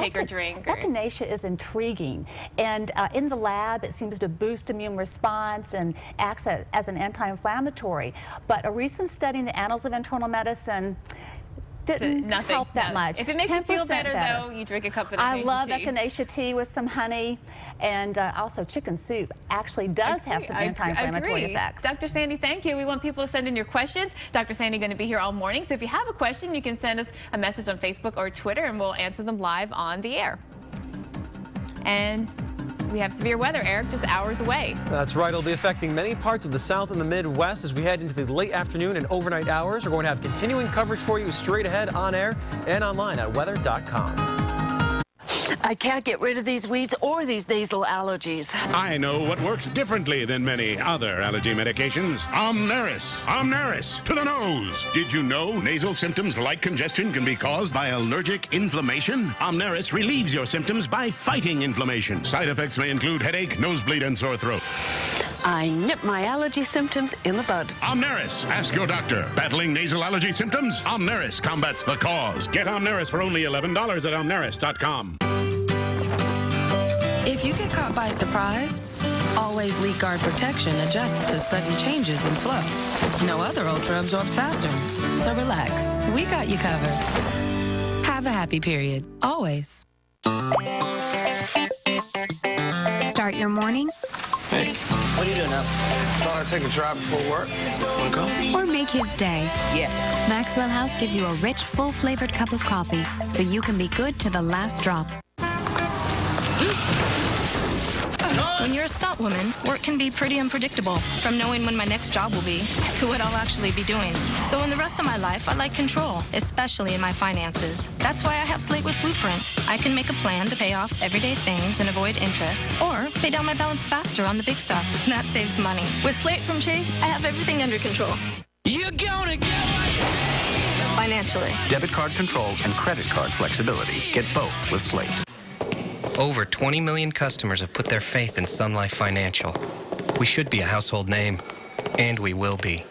take or drink. Echinacea is intriguing, and in the lab it seems to boost immune response and acts as an anti-inflammatory. But a recent study in the Annals of Internal Medicine didn't help that much. If it makes you feel better, though, you drink a cup of echinacea tea. I love echinacea tea with some honey, and also chicken soup actually does have some anti-inflammatory effects. Dr. Sandy, thank you. We want people to send in your questions. Dr. Sandy going to be here all morning, so if you have a question, you can send us a message on Facebook or Twitter, and we'll answer them live on the air. And we have severe weather, Eric, just hours away. That's right. It'll be affecting many parts of the South and the Midwest as we head into the late afternoon and overnight hours. We're going to have continuing coverage for you straight ahead on air and online at weather.com. I can't get rid of these weeds or these nasal allergies. I know what works differently than many other allergy medications. Omneris. Omneris to the nose. Did you know nasal symptoms like congestion can be caused by allergic inflammation? Omneris relieves your symptoms by fighting inflammation. Side effects may include headache, nosebleed, and sore throat. I nip my allergy symptoms in the bud. Omneris. Ask your doctor. Battling nasal allergy symptoms? Omneris combats the cause. Get Omneris for only $11 at omneris.com. If you get caught by surprise, Always Leak Guard Protection adjusts to sudden changes in flow. No other Ultra absorbs faster. So relax, we got you covered. Have a happy period, always. Start your morning. Hey, what are you doing now? Thought I'd take a drive before work. Wanna go? Or make his day. Yeah. Maxwell House gives you a rich, full-flavored cup of coffee, so you can be good to the last drop. When you're a stunt woman, work can be pretty unpredictable, from knowing when my next job will be to what I'll actually be doing. So in the rest of my life, I like control, especially in my finances. That's why I have Slate with Blueprint. I can make a plan to pay off everyday things and avoid interest, or pay down my balance faster on the big stuff. That saves money. With Slate from Chase, I have everything under control. You're gonna get Financially. Debit card control and credit card flexibility. Get both with Slate. Over 20 million customers have put their faith in Sun Life Financial. We should be a household name, and we will be.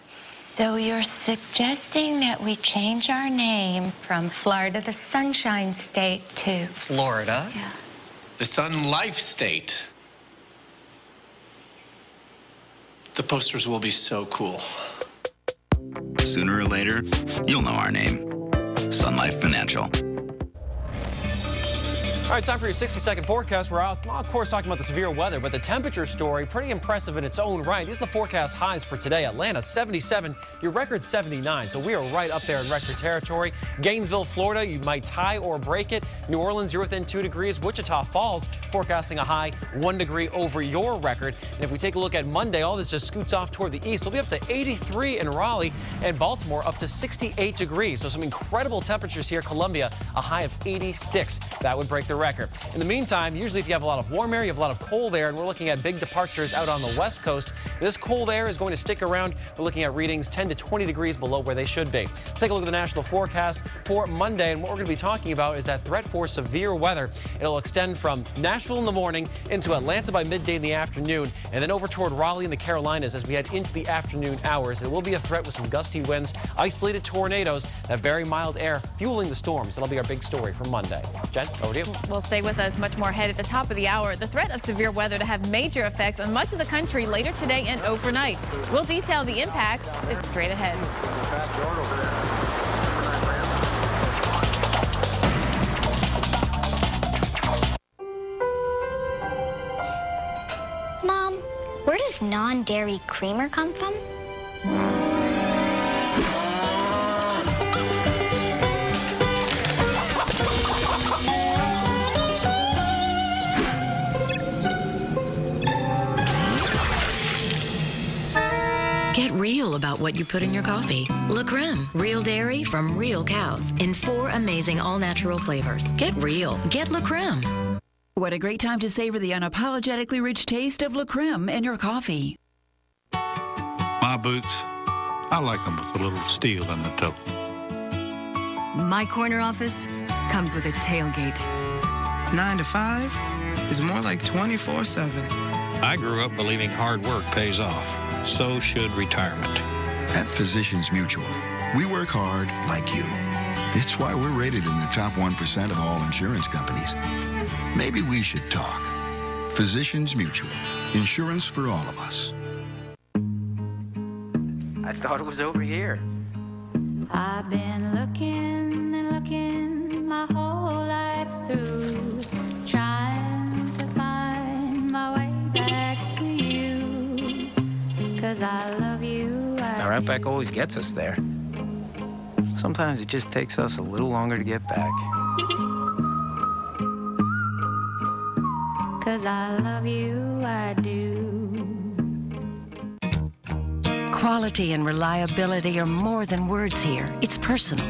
So you're suggesting that we change our name from Florida, the Sunshine State, to... Florida? Yeah. the Sun Life State. The posters will be so cool. Sooner or later, you'll know our name. Sun Life Financial. All right, time for your 60-second forecast. We're out, of course, talking about the severe weather, but the temperature story, pretty impressive in its own right. These are the forecast highs for today. Atlanta, 77. Your record, 79. So we are right up there in record territory. Gainesville, Florida, you might tie or break it. New Orleans, you're within 2 degrees. Wichita Falls, forecasting a high 1 degree over your record. And if we take a look at Monday, all this just scoots off toward the east. We'll be up to 83 in Raleigh, and Baltimore up to 68 degrees. So some incredible temperatures here. Columbia, a high of 86. That would break the record. In the meantime, usually if you have a lot of warm air, you have a lot of cold air, and we're looking at big departures out on the west coast. This cold air is going to stick around. We're looking at readings 10 to 20 degrees below where they should be. Let's take a look at the national forecast for Monday, and what we're going to be talking about is that threat for severe weather. It'll extend from Nashville in the morning into Atlanta by midday in the afternoon, and then over toward Raleigh and the Carolinas as we head into the afternoon hours. It will be a threat with some gusty winds, isolated tornadoes, that very mild air fueling the storms. That'll be our big story for Monday. Jen, over to you. We'll stay with us much more ahead at the top of the hour. The threat of severe weather to have major effects on much of the country later today and overnight. We'll detail the impacts. It's straight ahead. Mom, where does non-dairy creamer come from? Get real about what you put in your coffee. La Creme, real dairy from real cows in 4 amazing all-natural flavors. Get real. Get La Creme. What a great time to savor the unapologetically rich taste of La Creme in your coffee. My boots, I like them with a little steel in the toe. My corner office comes with a tailgate. 9 to 5 is more like 24/7. I grew up believing hard work pays off. So should retirement. At Physicians Mutual, we work hard like you. It's why we're rated in the top 1% of all insurance companies. Maybe we should talk. Physicians Mutual. Insurance for all of us. I thought it was over here. I've been looking and looking my whole life through, trying to find my way back to you, 'cause I love you. Our Outback always gets us there. Sometimes it just takes us a little longer to get back. 'Cause I love you, I do. Quality and reliability are more than words here. It's personal.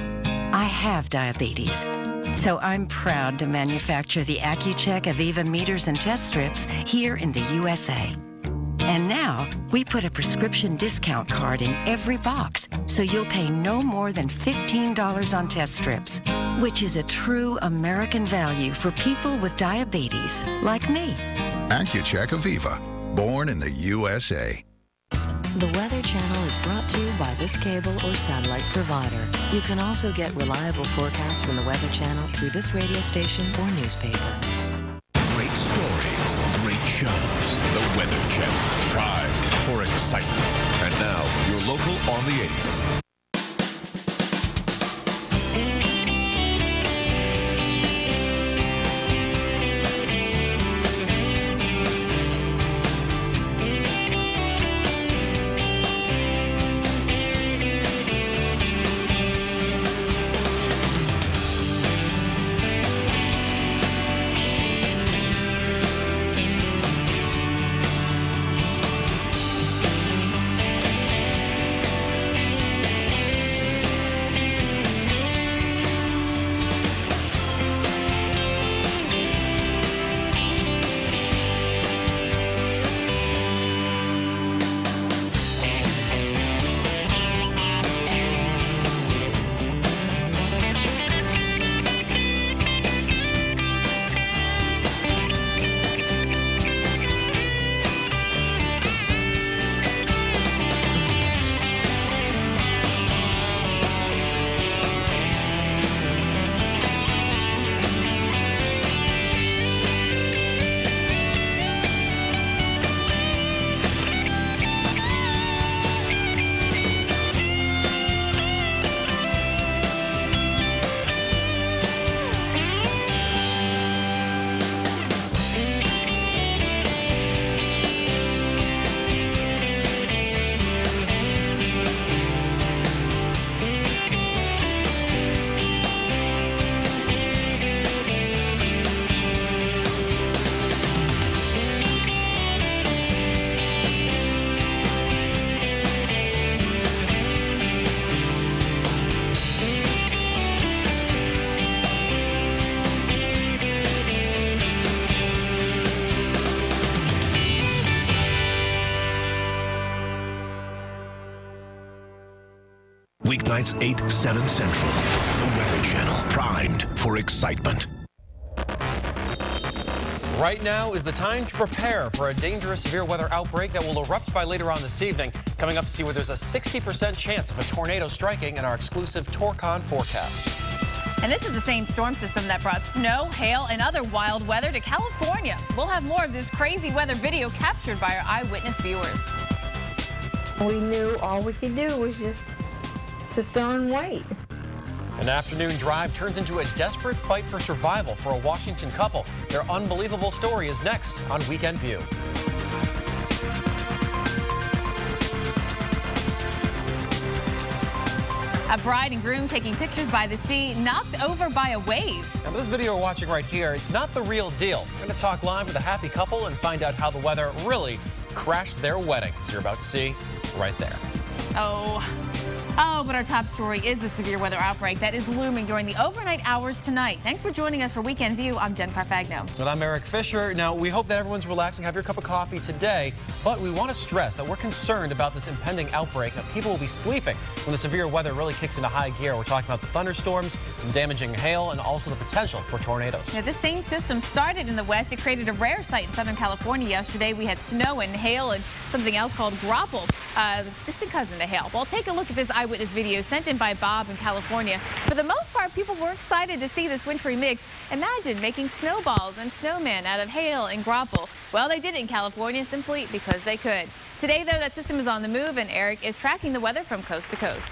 I have diabetes, so I'm proud to manufacture the Accu-Check Aviva meters and test strips here in the USA. And now, we put a prescription discount card in every box, so you'll pay no more than $15 on test strips, which is a true American value for people with diabetes, like me. Accu-Check Aviva, born in the USA. The Weather Channel is brought to you by this cable or satellite provider. You can also get reliable forecasts from the Weather Channel through this radio station or newspaper. Great stories, great shows. The Weather Channel, prime for excitement. And now, your local on the 8s. Weeknights 8, 7 Central. The Weather Channel, primed for excitement. Right now is the time to prepare for a dangerous severe weather outbreak that will erupt by later on this evening. Coming up to see where there's a 60% chance of a tornado striking in our exclusive Torcon forecast. And this is the same storm system that brought snow, hail, and other wild weather to California. We'll have more of this crazy weather video captured by our eyewitness viewers. We knew all we could do was just sit there and wait. An afternoon drive turns into a desperate fight for survival for a Washington couple. Their unbelievable story is next on Weekend View. A bride and groom taking pictures by the sea, knocked over by a wave. Now, this video we're watching right here, it's not the real deal. We're going to talk live with a happy couple and find out how the weather really crashed their wedding, as you're about to see right there. Oh, but our top story is the severe weather outbreak that is looming during the overnight hours tonight. Thanks for joining us for Weekend View. I'm Jen Carfagno. And I'm Eric Fisher. Now, we hope that everyone's relaxing, have your cup of coffee today, but we want to stress that we're concerned about this impending outbreak. That people will be sleeping when the severe weather really kicks into high gear. We're talking about the thunderstorms, some damaging hail, and also the potential for tornadoes. Now, this same system started in the west. It created a rare sight in Southern California yesterday. We had snow and hail and something else called grapple, distant cousin to hail. Well, take a look at this eyewitness video sent in by Bob in California. For the most part, people were excited to see this wintry mix. Imagine making snowballs and snowmen out of hail and grapple. Well, they did it in California simply because they could. Today, though, that system is on the move, and Eric is tracking the weather from coast to coast.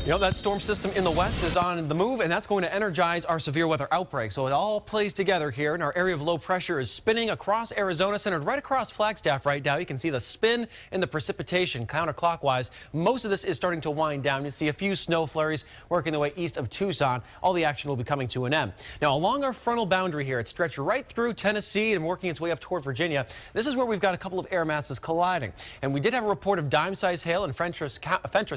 You know, that storm system in the west is on the move, and that's going to energize our severe weather outbreak. So it all plays together here, and our area of low pressure is spinning across Arizona, centered right across Flagstaff right now. You can see the spin and the precipitation counterclockwise. Most of this is starting to wind down. You see a few snow flurries working their way east of Tucson. All the action will be coming to an end. Now, along our frontal boundary here, it's stretched right through Tennessee and working its way up toward Virginia. This is where we've got a couple of air masses colliding. And we did have a report of dime-sized hail in Fentress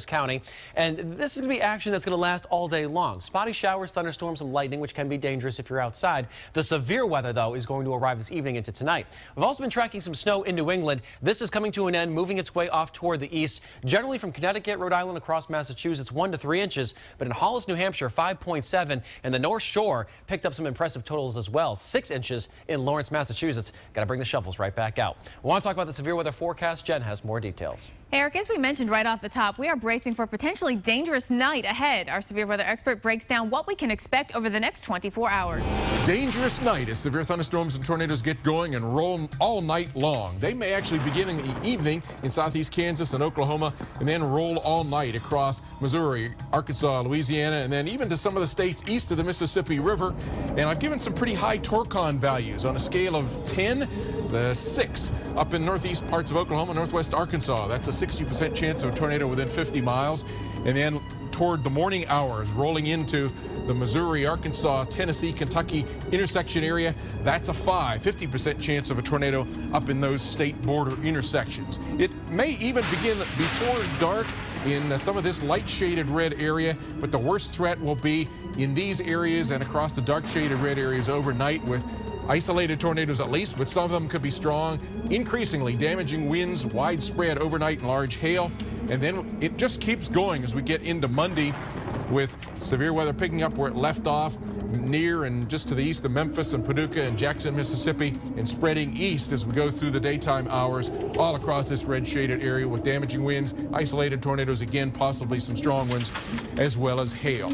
County, and this is going to be action that's going to last all day long. Spotty showers, thunderstorms, and lightning, which can be dangerous if you're outside. The severe weather, though, is going to arrive this evening into tonight. We've also been tracking some snow in New England. This is coming to an end, moving its way off toward the east, generally from Connecticut, Rhode Island, across Massachusetts, 1 to 3 inches. But in Hollis, New Hampshire, 5.7, and the North Shore picked up some impressive totals as well, 6 inches in Lawrence, Massachusetts. Got to bring the shovels right back out. We want to talk about the severe weather forecast. Jen has more details. Eric, as we mentioned right off the top, we are bracing for a potentially dangerous night ahead. Our severe weather expert breaks down what we can expect over the next 24 hours. Dangerous night as severe thunderstorms and tornadoes get going and roll all night long. They may actually begin in the evening in southeast Kansas and Oklahoma and then roll all night across Missouri, Arkansas, Louisiana, and then even to some of the states east of the Mississippi River. And I've given some pretty high torcon values on a scale of 10, the 6 up in northeast parts of Oklahoma, northwest Arkansas. That's a 60% chance of a tornado within 50 miles. And then toward the morning hours, rolling into the Missouri, Arkansas, Tennessee, Kentucky intersection area, that's a 50% chance of a tornado up in those state border intersections. It may even begin before dark in some of this light shaded red area, but the worst threat will be in these areas and across the dark shaded red areas overnight, with isolated tornadoes at least, but some of them could be strong, increasingly damaging winds, widespread overnight and large hail. And then it just keeps going as we get into Monday, with severe weather picking up where it left off, near and just to the east of Memphis and Paducah and Jackson, Mississippi, and spreading east as we go through the daytime hours all across this red shaded area with damaging winds, isolated tornadoes again, possibly some strong ones, as well as hail.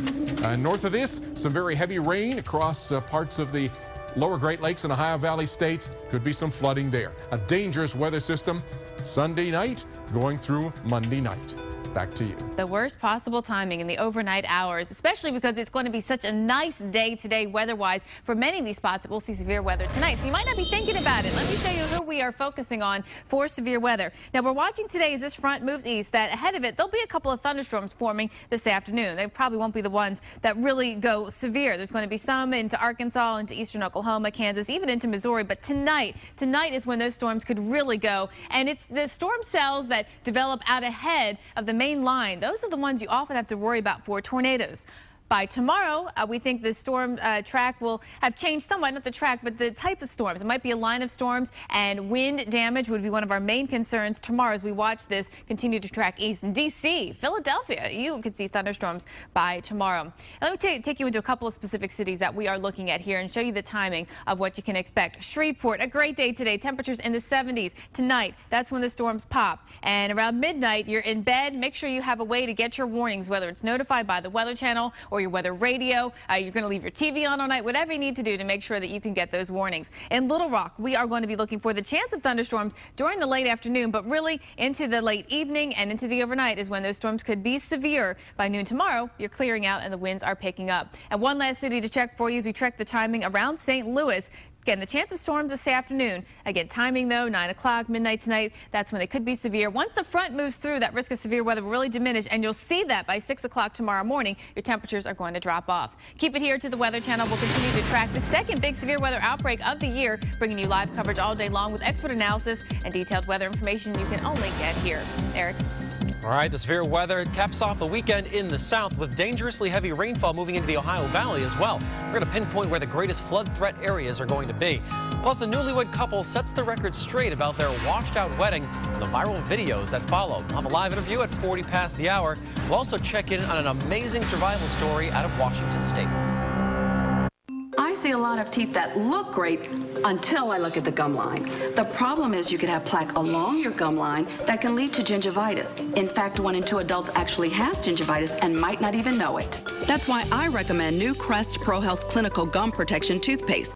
North of this, some very heavy rain across parts of the lower Great Lakes and Ohio Valley states. Could be some flooding there. A dangerous weather system Sunday night going through Monday night. Back to you. The worst possible timing in the overnight hours, especially because it's going to be such a nice day today weather-wise. For many of these spots, that we'll see severe weather tonight, so you might not be thinking about it. Let me show you who we are focusing on for severe weather. Now, we're watching today as this front moves east, that ahead of it, there'll be a couple of thunderstorms forming this afternoon. They probably won't be the ones that really go severe. There's going to be some into Arkansas, into eastern Oklahoma, Kansas, even into Missouri. But tonight is when those storms could really go. And it's the storm cells that develop out ahead of the main line. Those are the ones you often have to worry about for tornadoes. By tomorrow, we think the storm track will have changed somewhat, not the track, but the type of storms. It might be a line of storms, and wind damage would be one of our main concerns tomorrow as we watch this continue to track east. In D.C., Philadelphia, you could see thunderstorms by tomorrow. Now, let me take you into a couple of specific cities that we are looking at here and show you the timing of what you can expect. Shreveport, a great day today. Temperatures in the 70s. Tonight, that's when the storms pop. And around midnight, you're in bed. Make sure you have a way to get your warnings, whether it's notified by the Weather Channel or your weather radio. You're going to leave your TV on all night, whatever you need to do to make sure that you can get those warnings. In Little Rock, we are going to be looking for the chance of thunderstorms during the late afternoon, but really into the late evening and into the overnight is when those storms could be severe. By noon tomorrow, you're clearing out and the winds are picking up. And one last city to check for you as we check the timing around St. Louis. Again, the chance of storms this afternoon. Again, timing though, 9 o'clock, midnight tonight, that's when they could be severe. Once the front moves through, that risk of severe weather will really diminish, and you'll see that by 6 o'clock tomorrow morning, your temperatures are going to drop off. Keep it here to the Weather Channel. We'll continue to track the second big severe weather outbreak of the year, bringing you live coverage all day long with expert analysis and detailed weather information you can only get here. Eric. All right, the severe weather caps off the weekend in the south with dangerously heavy rainfall moving into the Ohio Valley as well. We're going to pinpoint where the greatest flood threat areas are going to be. Plus, a newlywed couple sets the record straight about their washed-out wedding and the viral videos that follow. We'll have a live interview at 40 past the hour. We'll also check in on an amazing survival story out of Washington State. I see a lot of teeth that look great until I look at the gum line. The problem is you could have plaque along your gum line that can lead to gingivitis. In fact, 1 in 2 adults actually has gingivitis and might not even know it. That's why I recommend new Crest Pro Health Clinical Gum Protection Toothpaste.